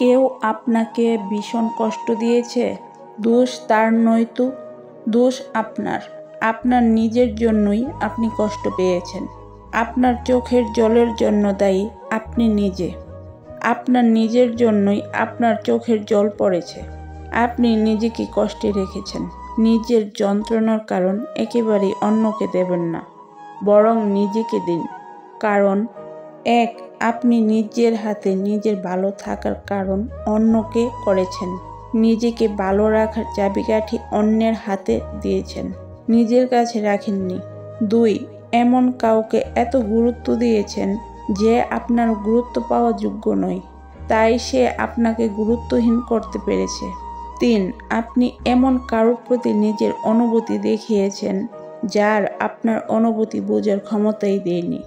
কেউ আপনাকে ভীষণ কষ্ট দিয়েছে, দোষ তার নয়তো, দোষ আপনার। আপনার নিজের জন্যই আপনি কষ্ট পেয়েছেন। আপনার চোখের জলের জন্য দায়ী আপনি নিজে। আপনার নিজের জন্যই আপনার চোখের জল পড়েছে। আপনি নিজেকে কষ্টে রেখেছেন। নিজের যন্ত্রণার কারণ একেবারেই অন্যকে দেবেন না, বরং নিজেকে দিন। কারণ এক, আপনি নিজের হাতে নিজের ভালো থাকার কারণ অন্যকে করেছেন। নিজেকে ভালো রাখার চাবিকাঠি অন্যের হাতে দিয়েছেন, নিজের কাছে রাখেননি। 2, এমন কাউকে এত গুরুত্ব দিয়েছেন যে আপনার গুরুত্ব পাওয়া যোগ্য নয়, তাই সে আপনাকে গুরুত্বহীন করতে পেরেছে। 3, আপনি এমন কারোর প্রতি নিজের অনুভূতি দেখিয়েছেন যার আপনার অনুভূতি বোঝার ক্ষমতাই দেয়নি,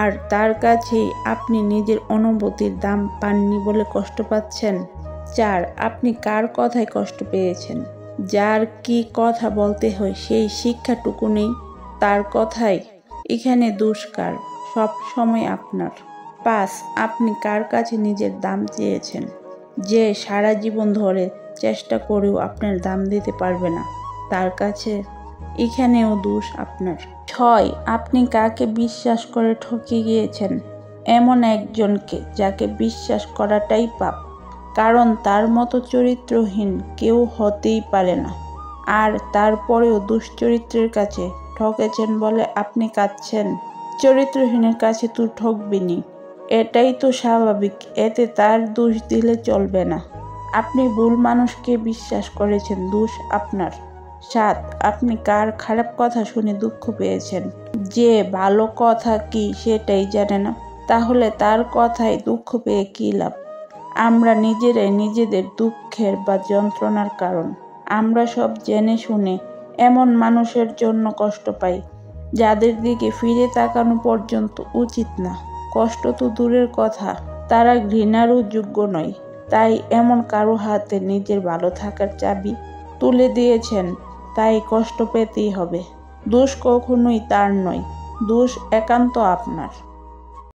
আর তার কাছেই আপনি নিজের অনুভূতির দাম পাননি বলে কষ্ট পাচ্ছেন। 4, আপনি কার কথায় কষ্ট পেয়েছেন, যার কি কথা বলতে হয় সেই শিক্ষাটুকু নেই, তার কথায়। এখানে দোষ কার? সব সময় আপনার। 5, আপনি কার কাছে নিজের দাম চেয়েছেন, যে সারা জীবন ধরে চেষ্টা করেও আপনার দাম দিতে পারবে না, তার কাছে। এখানেও দোষ আপনার। 6, আপনি কাকে বিশ্বাস করে ঠকে গিয়েছেন, এমন একজনকে যাকে বিশ্বাস করাটাই পাপ, কারণ তার মতো চরিত্রহীন কেউ হতেই পারে না। আর তারপরেও দুশ্চরিত্রের কাছে ঠকেছেন বলে আপনি কাঁদছেন। চরিত্রহীনের কাছে তো ঠকবেনই, এটাই তো স্বাভাবিক, এতে তার দোষ দিলে চলবে না। আপনি ভুল মানুষকে বিশ্বাস করেছেন, দোষ আপনার। 7, আপনি কার খারাপ কথা শুনে দুঃখ পেয়েছেন, যে ভালো কথা কি সেটাই জানে না, তাহলে তার কথায় দুঃখ পেয়ে কী লাভ? আমরা নিজেরাই নিজেদের দুঃখের বা যন্ত্রণার কারণ। আমরা সব জেনে শুনে এমন মানুষের জন্য কষ্ট পাই যাদের দিকে ফিরে তাকানো পর্যন্ত উচিত না। কষ্ট তো দূরের কথা, তারা ঘৃণারও যোগ্য নয়। তাই এমন কারো হাতে নিজের ভালো থাকার চাবি তুলে দিয়েছেন, তাই কষ্ট পেতেই হবে। দোষ কখনোই তার নয়, দোষ একান্ত আপনার।